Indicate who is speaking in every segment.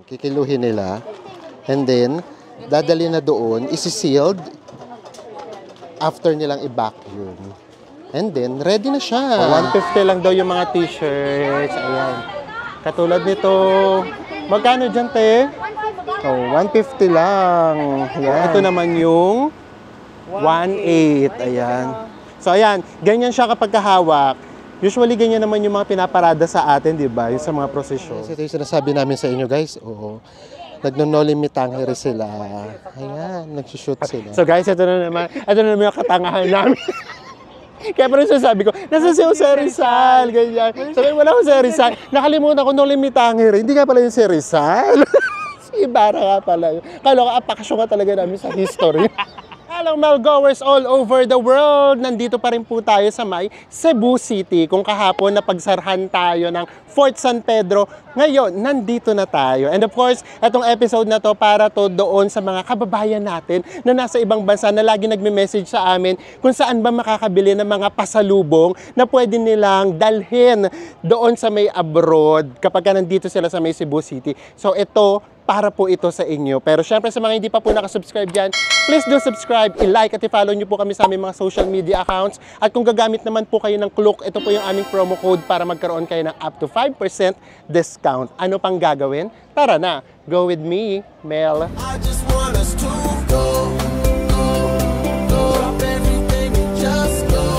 Speaker 1: Kikiluhin nila. And then, dadali na doon, isi-sealed after nilang i-vacuum. And then, ready na siya. 150 lang daw yung mga t-shirts. Ayan. Katulad nito. Magkano dyan, te? 150 lang. Ayan. Ito naman yung 1.8. Ayan. So, ayan. Ganyan siya kapag kahawak. Usually, ganyan naman yung mga pinaparada sa atin, di ba? Yung sa mga prosesyon. Ito yung sinasabi namin sa inyo, guys. Oo. Nagno-no limit tangere sila. Ayan, nagsushoot sila. So guys, ito na naman yung katangahan namin. Kaya parang sasabi ko, nasa si Jose Rizal, ganyan. Sabi, wala ko si Rizal. Nakalimutan ko, no limit tangere. Hindi nga pala yung si Rizal. Si Ibarra nga pala. Kala ko, apakasyon ka talaga namin sa history. Hello, Malgoers all over the world! Nandito pa rin po tayo sa may Cebu City. Kung kahapon napagsarhan tayo ng Fort San Pedro, ngayon, nandito na tayo. And of course, itong episode na to para to doon sa mga kababayan natin na nasa ibang bansa na lagi nagme-message sa amin kung saan ba makakabili ng mga pasalubong na pwede nilang dalhin doon sa may abroad kapag nandito sila sa may Cebu City. So ito, para po ito sa inyo. Pero syempre sa mga hindi pa po nakasubscribe dyan, please do subscribe, i-like at i-follow nyo po kami sa aming mga social media accounts. At kung gagamit naman po kayo ng Klook, ito po yung aming promo code para magkaroon kayo ng up to 5% discount. Ano pang gagawin? Tara na, go with me, Mel. I just want us to go.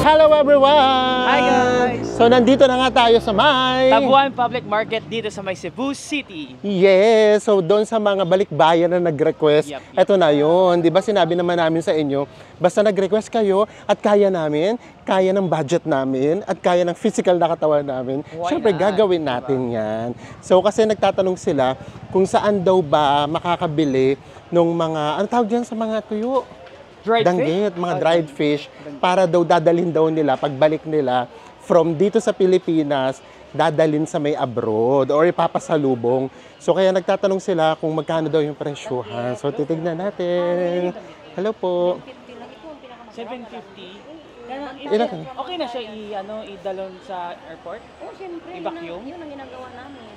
Speaker 1: Hello everyone!
Speaker 2: Hi guys!
Speaker 1: So nandito na nga tayo sa may
Speaker 2: Tabuan Public Market dito sa may Cebu City.
Speaker 1: Yes! So doon sa mga balikbayan na nag-request, eto na yun. Di ba sinabi naman namin sa inyo, basta nag-request kayo at kaya namin, kaya ng budget namin, at kaya ng physical na katawan namin, syempre gagawin natin yan. So kasi nagtatanong sila kung saan daw ba makakabili nung mga, ano tawag dyan sa mga tuyo? Danggit, mga dried fish, para daw dadalhin daw nila, pagbalik nila from dito sa Pilipinas, dadalhin sa may abroad or ipapasalubong. So kaya nagtatanong sila kung magkano daw yung presyuhan. So titignan natin. Hello po.
Speaker 2: 750.
Speaker 1: Ilan?
Speaker 2: Okay na siya i-dalon sa airport?
Speaker 3: Oh, siyempre.
Speaker 2: I-vacuum?
Speaker 3: Yun ang ginagawa namin.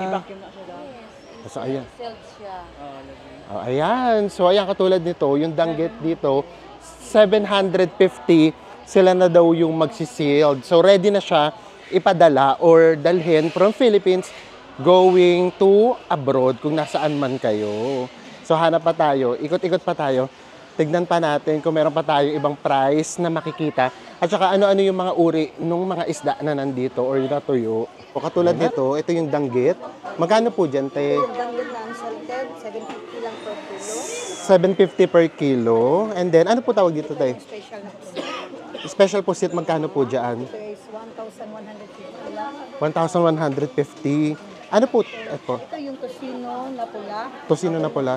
Speaker 2: I-vacuum na siya daw.
Speaker 1: So ayan.
Speaker 3: Sealed siya.
Speaker 1: Oh, ayan. So ayan, katulad nito, yung danggit dito, 750 sila na daw yung magsisealed. So ready na siya ipadala or dalhin from Philippines going to abroad kung nasaan man kayo. So hanap pa tayo, ikot-ikot pa tayo. Tignan pa natin kung meron pa tayo ibang price na makikita. At saka ano-ano yung mga uri ng mga isda na nandito or yung natuyo. O katulad nito, ito yung danggit. Magkano po dyan, te?
Speaker 3: Yung danggit na unsalted, 750 lang per kilo.
Speaker 1: 750 per kilo. And then, ano po tawag dito, te?
Speaker 3: Special na pusit.
Speaker 1: Special pusit, magkano po dyan?
Speaker 3: Ito is 1,150 lang.
Speaker 1: 1,150. Ano po?
Speaker 3: Ito yung tosino na pula.
Speaker 1: Tosino na pula.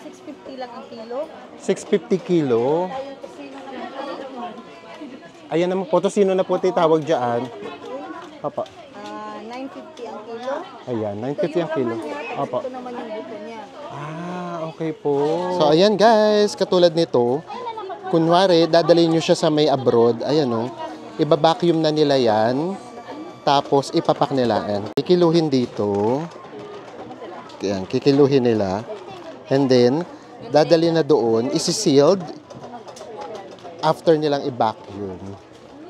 Speaker 3: 650 lang ang kilo.
Speaker 1: 650 kilo.
Speaker 3: Yung tosino na pula.
Speaker 1: Ayan naman po, tosino na po tawag dyan. Papa.
Speaker 3: 950 ang kilo.
Speaker 1: Ayan, 950 ang kilo. Opo.
Speaker 3: Ito naman yung buto niya.
Speaker 1: Okay po. So, ayan guys, katulad nito, kunwari, dadalhin nyo siya sa may abroad, ayan o, ibabacuum na nila yan, tapos ipapak nila yan. Kikiluhin dito, ayan, kikiluhin nila, and then, dadalhin na doon, isi-sealed, after nilang i-vacuum.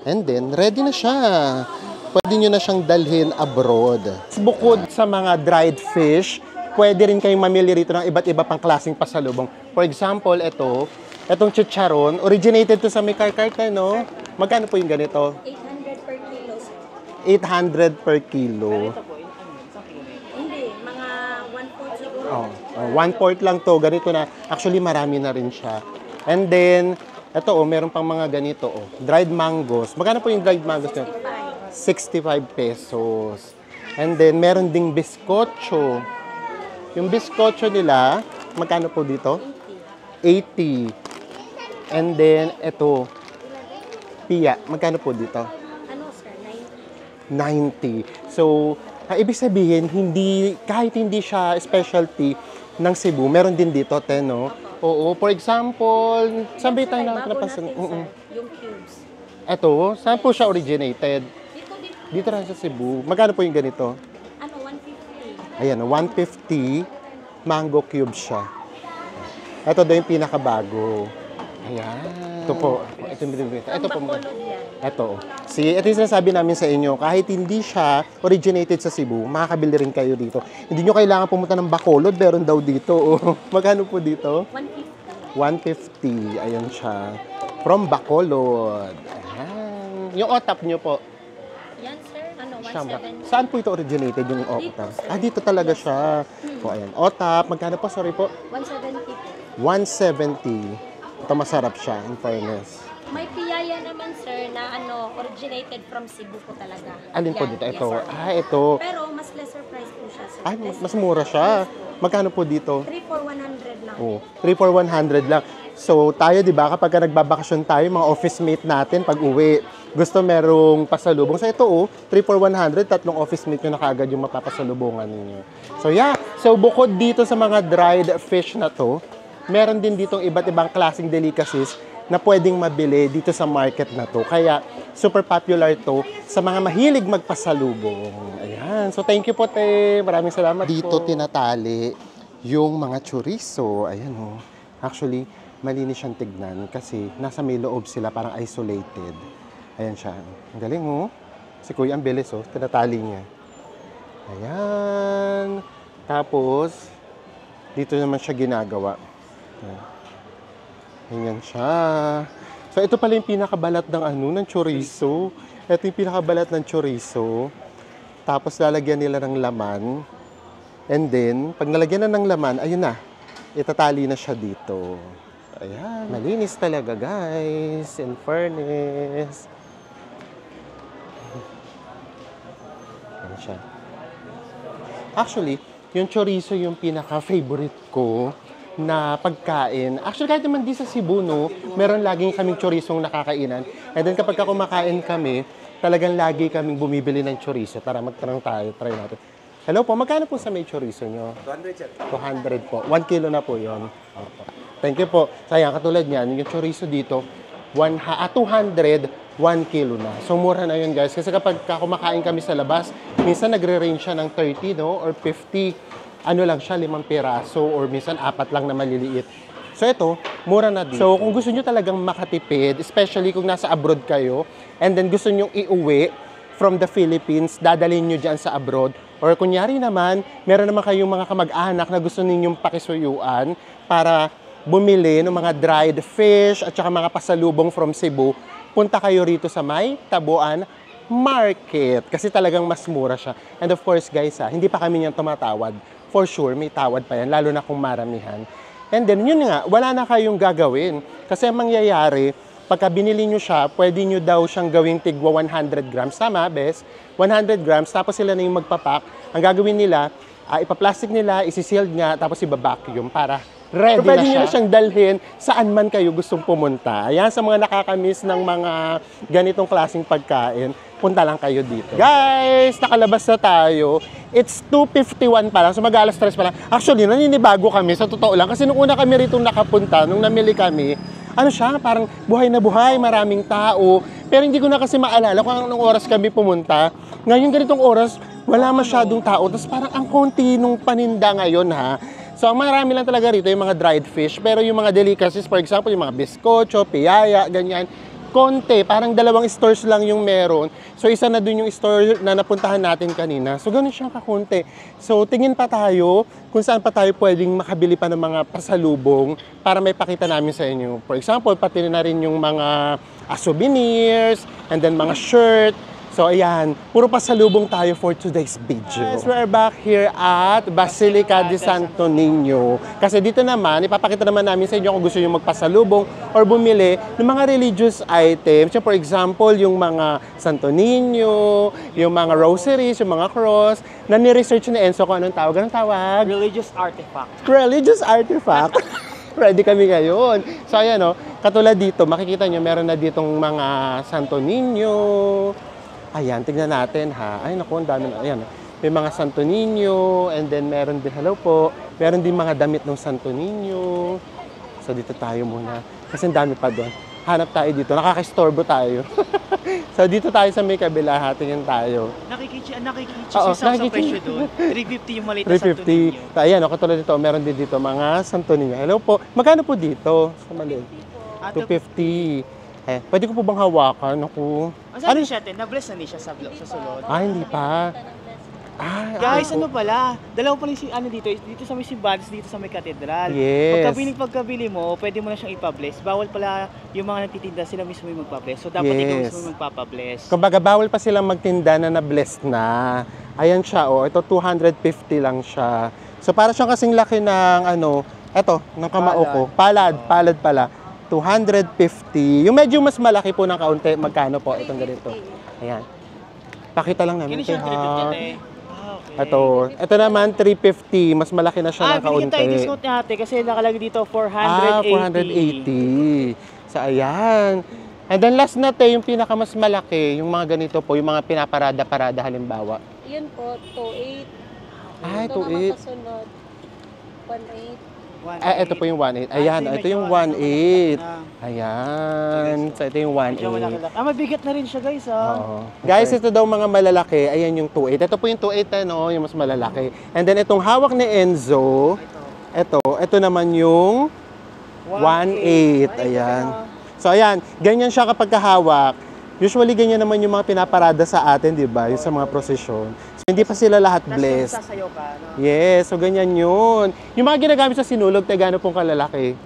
Speaker 1: And then, ready na siya. Pwede nyo na siyang dalhin abroad. Bukod sa mga dried fish, pwede rin kayong mamili rito ng iba't iba pang klaseng pasalubong. For example, itong chicharon, originated to sa may karkarte, no? Magkano po yung ganito?
Speaker 3: 800 per kilo.
Speaker 1: 800 per kilo.
Speaker 3: Hindi, mga 1/4 siguro.
Speaker 1: 1/4 lang to. Ganito na. Actually, marami na rin siya. And then, ito, meron pang mga ganito. Dried mangoes. Magkano po yung dried mangoes nyo? 65 pesos. And then, meron ding biskotso. Yung biskotso nila, magkano po dito? 80. And then, ito, piya. Magkano po dito?
Speaker 3: Ano sir?
Speaker 1: 90. So, ibig sabihin, kahit hindi siya specialty ng Cebu, meron din dito, no? Oo, for example, saan ba tayo napapasan?
Speaker 3: Yung cubes.
Speaker 1: Ito, saan po siya originated? Dito rin sa Cebu. Magkano po yung ganito?
Speaker 3: Ano, 150.
Speaker 1: Ayan, 150 mango cube siya. Ito daw yung pinakabago. Ayan. Ito po. Ito po. Ito. See, ito yung sinasabi namin sa inyo. Kahit hindi siya originated sa Cebu, makakabili rin kayo dito. Hindi nyo kailangan pumunta ng Bacolod. Meron daw dito. Oh. Magkano po dito? 150. Ayan siya. From Bacolod. Ayan. Yung otap nyo po.
Speaker 3: Yan, sir. Ano,
Speaker 1: Siyam.
Speaker 3: 170.
Speaker 1: Saan po ito originated yung otap? Dito talaga siya. So, ayan. Otap. Magkano po? Sorry po.
Speaker 3: 170 po.
Speaker 1: 170. Ito masarap siya, in fairness.
Speaker 3: May piyaya naman, sir, na ano, originated from Cebu po talaga.
Speaker 1: Alin po
Speaker 3: Yan,
Speaker 1: dito?
Speaker 3: yes,
Speaker 1: Ito.
Speaker 3: sir.
Speaker 1: Ito.
Speaker 3: Pero mas lesser price po siya, sir.
Speaker 1: Ay, mas mura siya. Magkano po dito?
Speaker 3: 3 for 100 lang.
Speaker 1: Oh, 3 for 100 lang. So, tayo, di ba, kapag nagbabakasyon tayo, mga office mate natin, pag uwi, gusto merong pasalubong. So, ito, 3 for 100, tatlong office mate nyo na kaagad yung mapapasalubungan ninyo. So, yeah. So, bukod dito sa mga dried fish na to, meron din ditong iba't ibang klaseng delicacies na pwedeng mabili dito sa market na to. Kaya, super popular to sa mga mahilig magpasalubong. Ayan. So, thank you po, te. Maraming salamat dito po. Dito tinatali yung mga chorizo. Ayan, oh. Actually, malinis siyang tignan kasi nasa may loob sila, parang isolated. Ayan siya. Ang galing, oh. Si Kuya, ang bilis, oh. Tinatali niya. Ayan. Tapos, dito naman siya ginagawa. Ayan siya. So, ito pala yung pinakabalat ng chorizo. Ito yung pinakabalat ng chorizo. Tapos, lalagyan nila ng laman. And then, pag nalagyan na ng laman, ayun na. Itatali na siya dito. Ayan. Malinis talaga, guys. In fairness. Ayan siya. Actually, yung chorizo yung pinaka-favorite ko na pagkain. Actually, kahit naman di sa Cebu, no, meron laging kaming chorizong nakakainan. And then kapag kumakain kami, talagang lagi kaming bumibili ng chorizo. Tara, magtanong tayo. Try natin. Hello po, magkano po sa may chorizo nyo? 200, sir. 200 po. 1 kilo na po yun. Thank you po. Sayang, katulad niyan, yung chorizo dito, 200, 1 kilo na. So, mura na yun, guys. Kasi kapag kumakain kami sa labas, minsan nagre-range siya ng 30, no, or 50. Ano lang siya, 5 piraso or minsan 4 lang na maliliit. So ito, mura na din. So kung gusto nyo talagang makatipid, especially kung nasa abroad kayo, and then gusto nyo iuwi from the Philippines, dadalhin nyo dyan sa abroad, or kunyari naman, meron naman kayong mga kamag-anak na gusto ninyong pakisuyuan para bumili ng mga dried fish at saka mga pasalubong from Cebu, punta kayo rito sa may Tabuan Market kasi talagang mas mura siya. And of course guys, hindi pa kami niyang tumatawad. For sure, may tawad pa yan, lalo na kung maramihan. And then, yun nga, wala na kayong gagawin. Kasi ang mangyayari, pagka binili nyo siya, pwede nyo daw siyang gawing tigwa 100 grams. Tama, bes? 100 grams, tapos sila na yung magpapak. Ang gagawin nila, ipaplastic nila, isisealed nga, tapos iba-vacuum para ready na siya. Pwede nyo na siyang dalhin saan man kayo gustong pumunta. Ayan, sa mga nakakamiss ng mga ganitong klaseng pagkain, punta lang kayo dito. Guys, nakalabas na tayo. It's 2:51 pa lang, so mag-alas 3 pa lang. Actually, naninibago kami, sa totoo lang. Kasi nung una kami rito nakapunta, nung namili kami, ano siya, parang buhay na buhay, maraming tao. Pero hindi ko na kasi maalala kung anong oras kami pumunta. Ngayon, ganitong oras, wala masyadong tao. Tapos parang ang konti nung paninda ngayon, ha. So, ang marami lang talaga rito yung mga dried fish. Pero yung mga delicacies, for example, yung mga biskotso, piyaya, ganyan, konti, parang 2 stores lang yung meron. So, isa na dun yung store na napuntahan natin kanina. So, ganun siya kakunti. So, tingin pa tayo kung saan pa tayo pwedeng makabili pa ng mga pasalubong para may pakita namin sa inyo. For example, pati na rin yung mga souvenirs, and then mga shirt. So, ayan, puro pasalubong tayo for today's video. Yes, we're back here at Basilica de Santo Niño. Kasi dito naman, ipapakita naman namin sa inyo kung gusto nyo magpasalubong or bumili ng mga religious items. So, for example, yung mga Santo Niño, yung mga rosaries, yung mga cross, na ni-research ni Enzo kung anong tawag. Anong tawag?
Speaker 2: Religious artifact.
Speaker 1: Religious artifact. Ready kami ngayon. So, ayan o, katulad dito, makikita nyo, meron na ditong mga Santo Niño. Ayan, tignan natin ha. Ay, naku, ang dami na. Ayan, may mga Santo Niño, and then meron din, hello po, meron din mga damit ng Santo Niño. So, dito tayo muna. Kasi ang dami pa doon. hanap tayo dito. Nakaka-istorbo tayo. So, dito tayo sa may kabila. Hatingin tayo.
Speaker 2: Nakikichi
Speaker 1: Oo,
Speaker 2: sa
Speaker 1: nakikichi.
Speaker 2: presyo doon. 350 yung maliit na Santo
Speaker 1: 350.
Speaker 2: Niño.
Speaker 1: So, ayan, katulad dito, meron din dito mga Santo Niño. Hello po. Magkano po dito? Sa maliit? 250. Pwede ko po bang hawakan? Ako.
Speaker 2: Ano siya, Ten? Na-bless na niya siya sa sulod.
Speaker 1: Hindi pa.
Speaker 2: Guys, ano pala? Dalawa pala yung dito sa may simbahan, dito sa may katedral.
Speaker 1: Yes.
Speaker 2: Pagkabili mo, pwede mo na siyang ipa-bless. Bawal pala yung mga nagtitinda, sila mismo yung magpa-bless. So, dapat ikaw
Speaker 1: Yes.
Speaker 2: mismo magpapa-bless.
Speaker 1: Kumbaga, bawal pa silang magtinda na na-blessed na. Ayan siya, oh. Ito, 250 lang siya. So, para siyang kasing laki ng, eto, ng kamao ko. Palad pala. 250. Yung medyo mas malaki po ng kaunti, magkano po? Itong ganito. Ayan. Pakita lang namin.
Speaker 2: Kini siya 350, Te. Okay.
Speaker 1: Ito naman, 350. Mas malaki na siya ng
Speaker 2: binigyan tayo
Speaker 1: kaunti.
Speaker 2: discount ni ate kasi nakalagay dito 480.
Speaker 1: 480. So, ayan. And then last na, Te, yung pinakamas malaki, yung mga ganito po, yung mga pinaparada-parada halimbawa.
Speaker 3: Yun po, 2.8. Ito
Speaker 1: 2.8.
Speaker 3: naman kasunod, 1.8.
Speaker 1: Ito po yung 1.8. Ayan, ito yung 1.8. Ayan. So, ito yung 1.8.
Speaker 2: Mabigat na rin siya, guys,
Speaker 1: Oo. Guys, ito daw mga malalaki. Ayan yung 2.8. Ito po yung 2.8, yung mas malalaki. And then, itong hawak ni Enzo, ito naman yung 1.8. Ayan. So, ayan. Ganyan siya kapag kahawak. Usually, ganyan naman yung mga pinaparada sa atin, di ba? Yung sa mga prosesyon. So, hindi pa sila lahat blessed.
Speaker 2: Sasayaw ka, no?
Speaker 1: Yes, so ganyan yun. Yung mga ginagamit sa sinulog, gano'n pong kalalaki?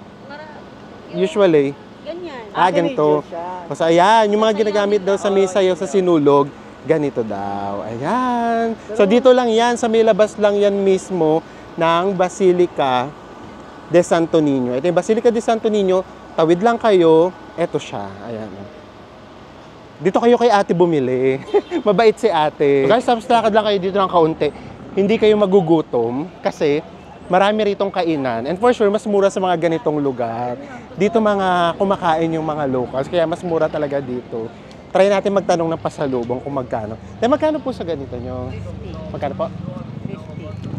Speaker 1: Usually.
Speaker 3: Ganyan.
Speaker 1: Ganito. So, ayan, yung mga ginagamit daw sa may sayaw sa sinulog, ganito daw. Ayan. So, dito lang yan, sa may labas lang yan mismo ng Basilica de Santo Niño. Ito yung Basilica de Santo Niño, tawid lang kayo, eto siya. Ayan. Dito kayo kay ate bumili. Mabait si ate. Guys, tapos lakad lang kayo dito ng kaunti. Hindi kayo magugutom kasi marami ritong kainan. And for sure, mas mura sa mga ganitong lugar. Dito mga kumakain yung mga locals, kaya mas mura talaga dito. Try natin magtanong ng pasalubong kung magkano. Magkano po sa ganito nyo? Magkano po?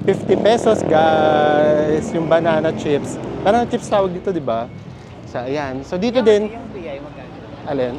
Speaker 1: 50 pesos, guys. Yung banana chips. Banana chips tawag dito, di ba? So, ayan. So, dito din.
Speaker 2: Yung PI, magkano?
Speaker 1: Alin?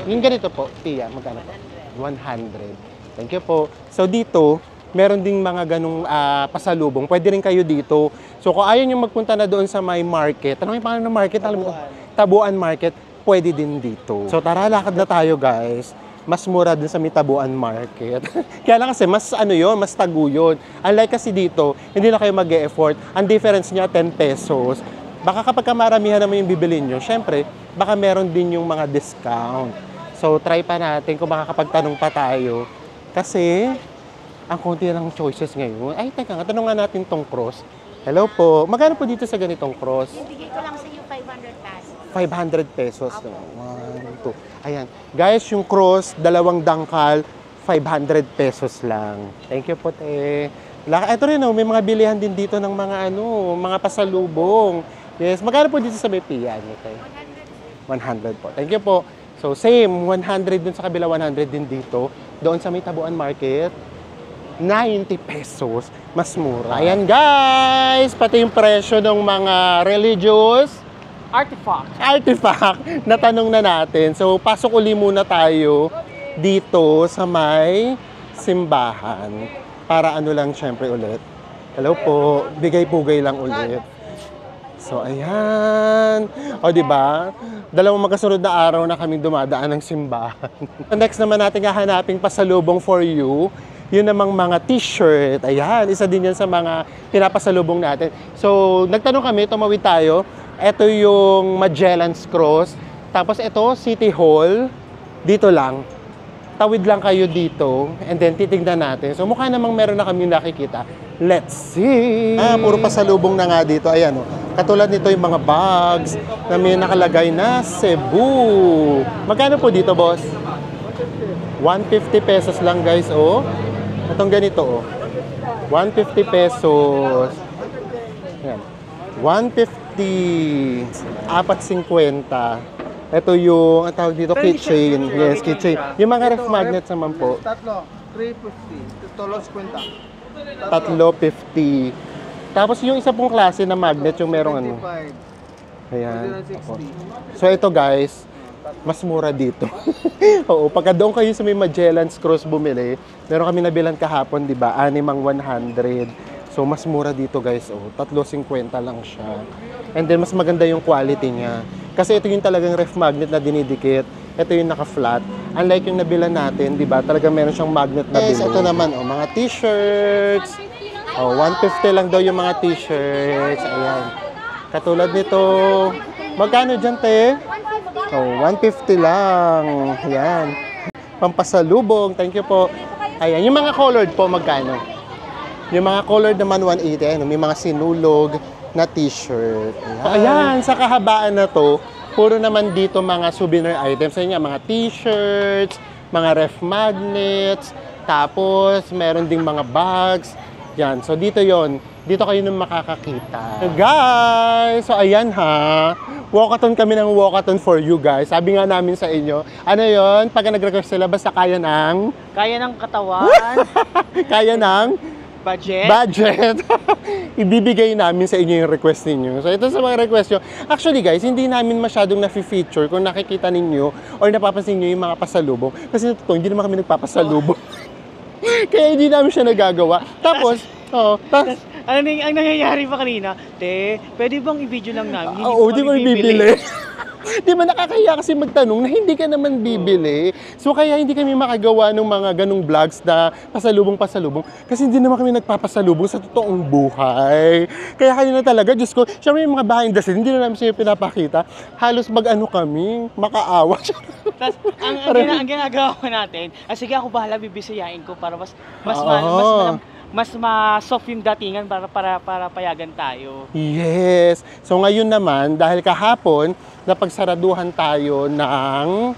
Speaker 1: Yung ganito po, Tia, magkano po? 100. Thank you po. So dito, meron ding mga ganung pasalubong. Pwede rin kayo dito. So kung ayaw nyo magpunta na doon sa may market, ano yung pangalan ng market? Alam mo, Tabuan Market, pwede din dito. So tara, lakad na tayo, guys. Mas mura din sa may Tabuan Market. Kaya lang kasi, mas mas tagu yun. Unlike kasi dito, hindi na kayo mag-e-effort. Ang difference niya, 10 pesos. Baka kapag maramihan naman yung bibilin nyo, syempre, baka meron din yung mga discount. So, try pa natin kung makakapagtanong pa tayo. Kasi, ang konti ng choices ngayon. Ay, teka nga, tanong nga natin tong cross. Hello po. Magkano po dito sa ganitong cross?
Speaker 3: Ibigay ko lang sa iyo 500 pesos.
Speaker 1: 500 pesos. 1, 2. Ayan. Guys, yung cross, 2 dangkal, 500 pesos lang. Thank you po, te. Ito rin, may mga bilihan din dito ng mga mga pasalubong. Yes. Magkano po dito sa may piyan? Okay. 100 po. Thank you po. So, same. 100 dun sa kabila, 100 din dito. Doon sa may Tabuan Market, 90 pesos. Mas mura. Ayan, guys! Pati yung presyo ng mga religious artifact na tanong na natin. So, pasok uli muna tayo dito sa may simbahan. Para lang, syempre, ulit. Hello po. Bigay-pugay lang ulit. So, ayan. O, diba? 2 magkasunod na araw na kaming dumadaan ng simbahan. Next naman natin hahanaping pasalubong for you. Yun namang mga t-shirt. Ayan, isa din yan sa mga pinapasalubong natin. So, nagtanong kami, tumawid tayo. Ito yung Magellan's Cross. Tapos ito, City Hall. Dito lang. Tawid lang kayo dito. And then, titignan natin. So, mukha namang meron na kami nakikita. Let's see! Puro pasalubong na nga dito. Ayan, katulad nito yung mga bags na may nakalagay na Cebu. Magkano po dito, boss? 150 pesos lang, guys, Itong ganito, 150 pesos. Ayan. 150. 4.50. Ito yung, ang tawag dito, keychain. Yes, keychain. Yung mga ref magnets naman po.
Speaker 4: Tatlo, 350. Tolos kwenta.
Speaker 1: 350. Tapos yung isa pong klase na magnet, yung merong
Speaker 4: 25.
Speaker 1: Ayan.
Speaker 4: Pwede na 60.
Speaker 1: So ito, guys, mas mura dito. Oo, pagka doon kayo sa may Magellan's Cross bumili, meron kami nabilan kahapon, di ba? 6 ang 100. So, mas mura dito guys. Oh, 3.50 lang siya. And then, mas maganda yung quality niya. Kasi ito yung talagang ref magnet na dinidikit. Ito yung naka-flat. Unlike yung nabilan natin, di ba? Talagang meron siyang magnet na bilhin. Ito naman, oh, mga t-shirts. Oh, 150 lang daw yung mga t-shirts. Ayan. Katulad nito. Magkano dyan, te? Oh, 150 lang. Ayan. Pampasalubong. Thank you po. Ayan. Yung mga colored po, magkano? Yung mga colored naman, 180. Ayan. May mga sinulog na t-shirt. Ayan. Sa kahabaan na to, puro naman dito mga souvenir items. Ayan nga, mga t-shirts, mga ref magnets, tapos meron ding mga bags. Yan. So, dito yon. Dito kayo nung makakakita. Guys! So, ayan ha. Walkathon kami ng walkathon for you guys. Sabi nga namin sa inyo, ano yon? Pag nag-request sila, basta kaya ng...
Speaker 2: Kaya ng katawan,
Speaker 1: kaya ng...
Speaker 2: budget.
Speaker 1: Ibibigay namin sa inyo yung request ninyo. So, ito sa mga request nyo. Actually, guys, hindi namin masyadong na-feature kung nakikita ninyo or napapansin nyo yung mga pasalubong. Kasi totoo, hindi naman kami nagpapasalubong. Kaya hindi namin siya nagagawa. Tapos,
Speaker 2: Ang nangyayari pa kanina, te, pwede bang i-video lang namin?
Speaker 1: di mo bibili. Di ba nakakahiya kasi magtanong na hindi ka naman bibili. So kaya hindi kami makagawa ng mga ganong vlogs na pasalubong-pasalubong. Kasi hindi naman kami nagpapasalubong sa totoong buhay. Kaya kayo na talaga, Diyos ko, syempre yung mga behind the scenes, hindi na namin siya pinapakita. Halos mag-ano kami, makaawa.
Speaker 2: Tapos, ang ginagawa natin, sige ako bahala, bibisiyain ko para mas ma-soft yung datingan para payagan tayo.
Speaker 1: Yes. So ngayon naman, dahil kahapon, napagsaraduhan tayo ng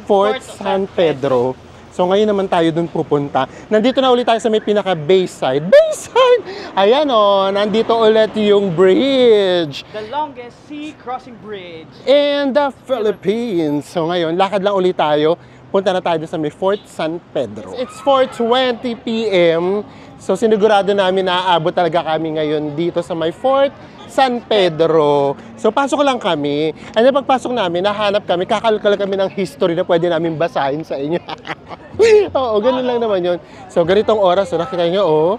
Speaker 1: Fort San Pedro. So ngayon naman tayo dun pupunta. Nandito na ulit tayo sa may pinaka-Bayside. Bayside! Ayan o, nandito ulit yung bridge.
Speaker 2: The longest sea crossing bridge
Speaker 1: in the Philippines. So ngayon, lakad lang ulit tayo. Punta na tayo sa may Fort San Pedro. It's 4:20 p.m. So sinigurado namin na aabot talaga kami ngayon dito sa may Fort San Pedro. So pasok lang kami. And then pagpasok namin, nahanap kami, kakalkal kami ng history na pwede namin basahin sa inyo. Oo, ganun lang naman yun. So ganitong oras, so nakita nyo, oh,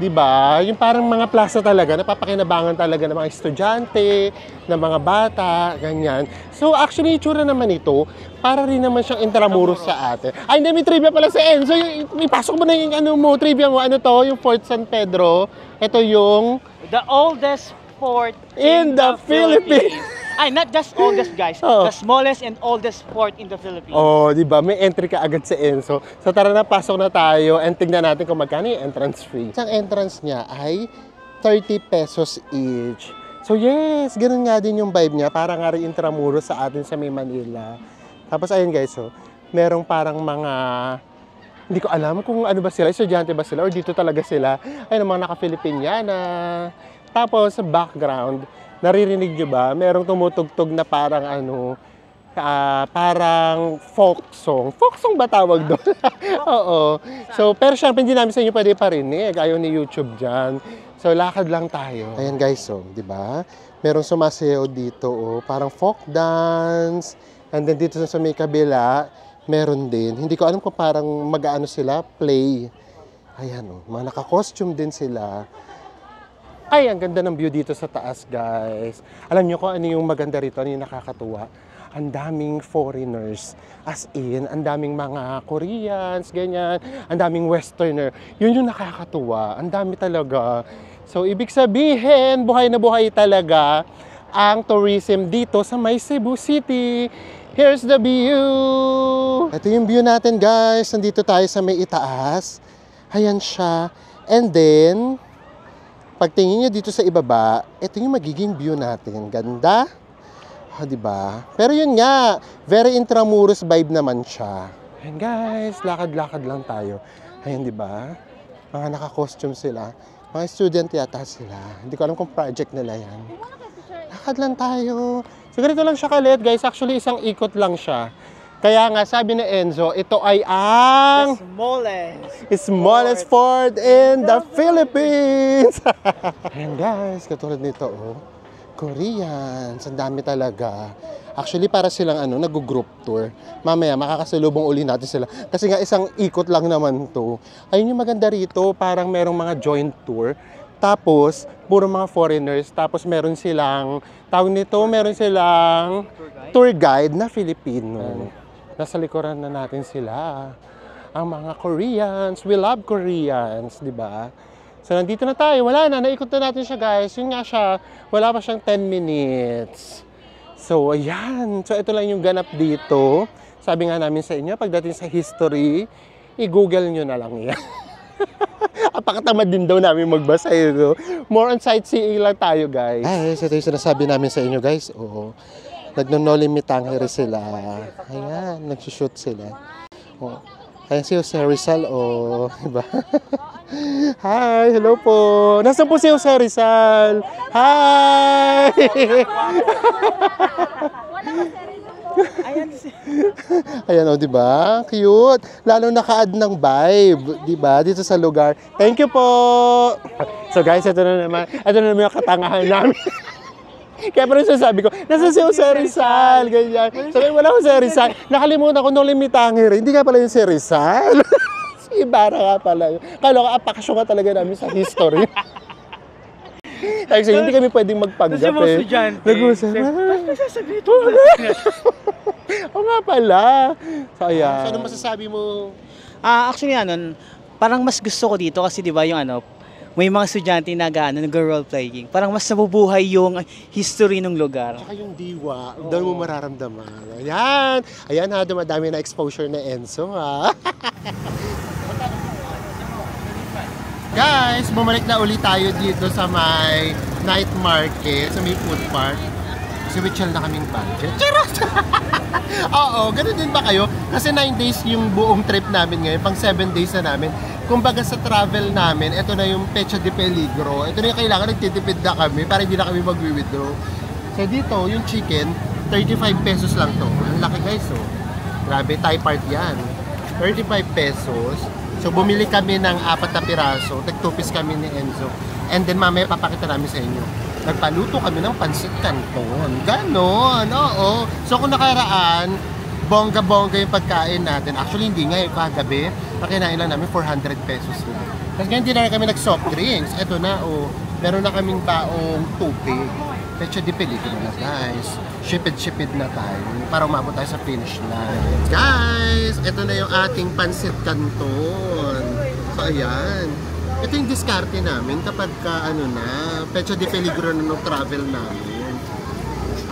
Speaker 1: diba? Yung parang mga plaza talaga, napapakinabangan talaga ng mga estudyante, ng mga bata, ganyan. So actually, itsura naman ito, para rin naman siyang intramuros sa atin. Ay, hindi, may trivia pala sa Enzo. May pasok mo na yung trivia mo. Ano to? Yung Fort San Pedro. Ito yung...
Speaker 2: The oldest fort
Speaker 1: in the Philippines.
Speaker 2: Ay, not just oldest, guys.
Speaker 1: Oh.
Speaker 2: The smallest and oldest fort in the Philippines.
Speaker 1: Oh, di ba? May entry ka agad sa Enzo. So tara na, pasok na tayo and tingnan natin kung magkano yung entrance fee. Ang entrance niya ay 30 pesos each. So yes, ganun nga din yung vibe niya. Para nga rin intramuros sa atin sa may Manila. Tapos ayun guys, so, merong parang mga... Hindi ko alam kung ano ba sila, estudyante ba sila, or dito talaga sila. Ayun, mga naka-Filipiniana. Tapos sa background, naririnig nyo ba? Merong tumutugtog na parang parang folk song. Folk song ba tawag doon? Oo. So, pero syempre hindi namin sa inyo pwede parinig. Ayaw ni YouTube dyan. So, lakad lang tayo. Ayan guys, so, di ba? Merong sumasayaw dito, oh, parang folk dance. And then dito sa may kabila, meron din. Hindi ko alam kung parang mag-aano sila, play. Ayan, oh, mga naka-costume din sila. Ay, ang ganda ng view dito sa taas, guys. Alam niyo kung ano yung maganda rito, ano yung nakakatuwa? Ang daming foreigners. As in, ang daming mga Koreans, ganyan. Ang daming Westerner. Yun yung nakakatuwa. Ang dami talaga. So, ibig sabihin, buhay na buhay talaga ang tourism dito sa may Cebu City. Here's the view! Ito yung view natin, guys. Nandito tayo sa may itaas. Ayan siya. And then, pagtingin nyo dito sa ibaba, ito yung magiging view natin. Ganda. Diba? Pero yun nga, very intramuros vibe naman siya. Ayan guys, lakad-lakad lang tayo. Ayan, diba? Mga naka-costume sila. Mga student yata sila. Hindi ko alam kung project nila yan. Lakad lang tayo. So, ganito lang siya kalit, guys. Actually, isang ikot lang siya. Kaya nga, sabi ni Enzo, ito ay ang...
Speaker 2: The
Speaker 1: smallest fort in the Philippines! Ayan guys, katulad nito, oh. Koreans. Ang dami talaga. Actually, para silang nag-group tour. Mamaya, makakasalubong uli natin sila. Kasi nga, isang ikot lang naman to. Ayun yung maganda rito. Parang merong mga joint tour. Tapos, puro mga foreigners. Tapos, meron silang, meron silang tour guide na Filipino. Nasa likuran na natin sila. Ang mga Koreans. We love Koreans, di ba? So, nandito na tayo. Wala na. Naikot na natin siya, guys. Yun nga siya. Wala pa siyang 10 minutes. So, ayan. So, ito lang yung ganap dito. Sabi nga namin sa inyo, pagdating sa history, i-google nyo na lang yan. Apakatamad din daw namin magbasa yun. More on sightseeing lang tayo, guys. Ay, ito yung sinasabi namin sa inyo, guys. Oo. Nagno-no-limitangere sila. Ayan, nagsushoot sila. Oh. Ayan si Jose Rizal, diba? Hi, hello po. Nasaan po si Jose Rizal? Hi! Ayan, diba? Cute. Lalo naka-add ng vibe, diba? Dito sa lugar. Thank you po! So guys, ito na naman yung katangahan namin. Kaya parang sasabi ko, nasa si Jose Rizal, ganyan. Sabi, wala Jose Rizal. Nakalimutan ko nung limitangere. Hindi nga pala yung si Rizal. Si Ibarra nga pala yun. Kala ko, apakasyon ka talaga namin sa history. Kasi hindi kami pwedeng magpanggap
Speaker 2: Kasi mga estudyante.
Speaker 1: Nag-usap.
Speaker 2: Sasabi ito.
Speaker 1: Oo nga pala. So, ayan. So, ano masasabi mo?
Speaker 2: Actually, parang mas gusto ko dito kasi di ba yung may mga estudyante na nag-role playing. Parang mas nabubuhay yung history ng lugar.
Speaker 1: Saka yung diwa, doon mo mararamdaman. Ayan! Ayan ha, dumadami na exposure na Enzo ha. Guys, bumalik na ulit tayo dito sa may night market, sa may food park. Kasi may chill na kaming budget. Charot! Oo, ganun din ba kayo? Kasi 9 days yung buong trip namin ngayon, pang 7 days na namin. Kumbaga sa travel namin, ito na yung pecha de peligro. Ito na yung kailangan, nagtitipid na kami para hindi na kami mag-withdraw. So dito, yung chicken, 35 pesos lang to. Ang laki guys, oh. Grabe, Thai part yan. 35 pesos. So bumili kami ng 4 na piraso, tag-2 kami ni Enzo. And then mamaya papakita namin sa inyo. Nagpaluto kami ng pansit canton. Ganon, oo. So kung nakaraan, bongga-bongga yung pagkain natin. Actually, hindi nga yung kagabi. Pakinain lang namin 400 pesos lang. Kasi ngayon hindi na kami nag-soft drinks. Ito na, meron na kaming baong tubig. Pecha de peligro na, guys. Shipid na tayo para umabot tayo sa finish line. Guys, ito na yung ating pansit canton. So, ayan. Ito yung diskarte namin kapag pecha de peligro na ng travel namin.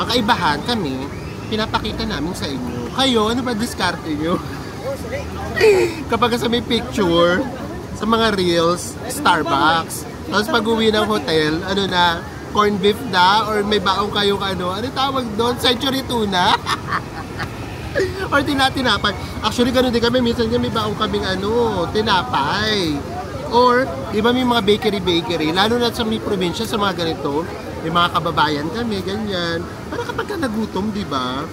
Speaker 1: Ang kaibahan kami, pinapakita namin sa inyo. Kayo, ano ba diskarte nyo? Kapag sa may picture, sa mga reels, Starbucks. Tapos pag uwi ng hotel, corned beef na, or may baong kayong ano tawag doon? Century tuna? Or tinapay. Actually, ganun din kami. Minsan may baong kaming tinapay. Or, di ba may mga bakery, lalo na sa may probinsya, sa mga ganito, may mga kababayan kami, ganyan. Para kapag ka nagutom, di ba?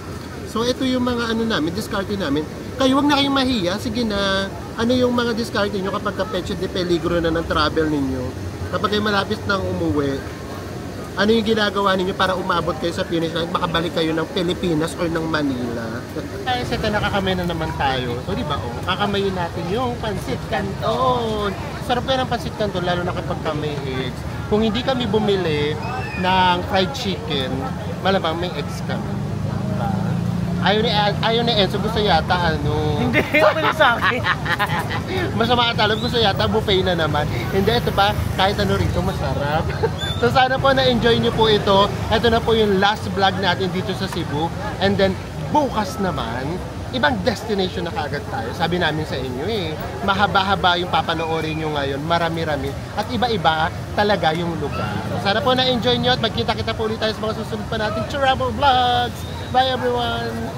Speaker 1: So, ito yung mga namin, discarte namin. Kayo, wag na kayong mahiya. Sige na, ano yung mga discarte nyo kapag ka-pecha de peligro na ng travel ninyo? Kapag kayo malapit nang umuwi, ano yung ginagawa ninyo para umabot kayo sa finish line, makabalik kayo ng Pilipinas or ng Manila? Kaya sa nakakamay na naman tayo. So, di ba, kakamayin natin yung pansit canton. Sarap yan ang pansit canton, lalo na kapag kami eggs. Kung hindi kami bumili ng fried chicken, malamang may eggs kami. Diba? Ayaw ni Enzo, gusto yata
Speaker 2: Hindi, okay sa akin.
Speaker 1: Masama at alam, gusto yata buffet na naman. Hindi, ito pa, kahit rito, masarap. So sana po na-enjoy nyo po ito. Ito na po yung last vlog natin dito sa Cebu. And then, bukas naman, ibang destination na kaagad tayo. Sabi namin sa inyo mahaba-haba yung papanoorin nyo ngayon, marami-rami. At iba-iba talaga yung lugar. Sana po na-enjoy nyo at magkita-kita po ulit tayo sa mga susunod pa natin travel vlogs. Bye everyone!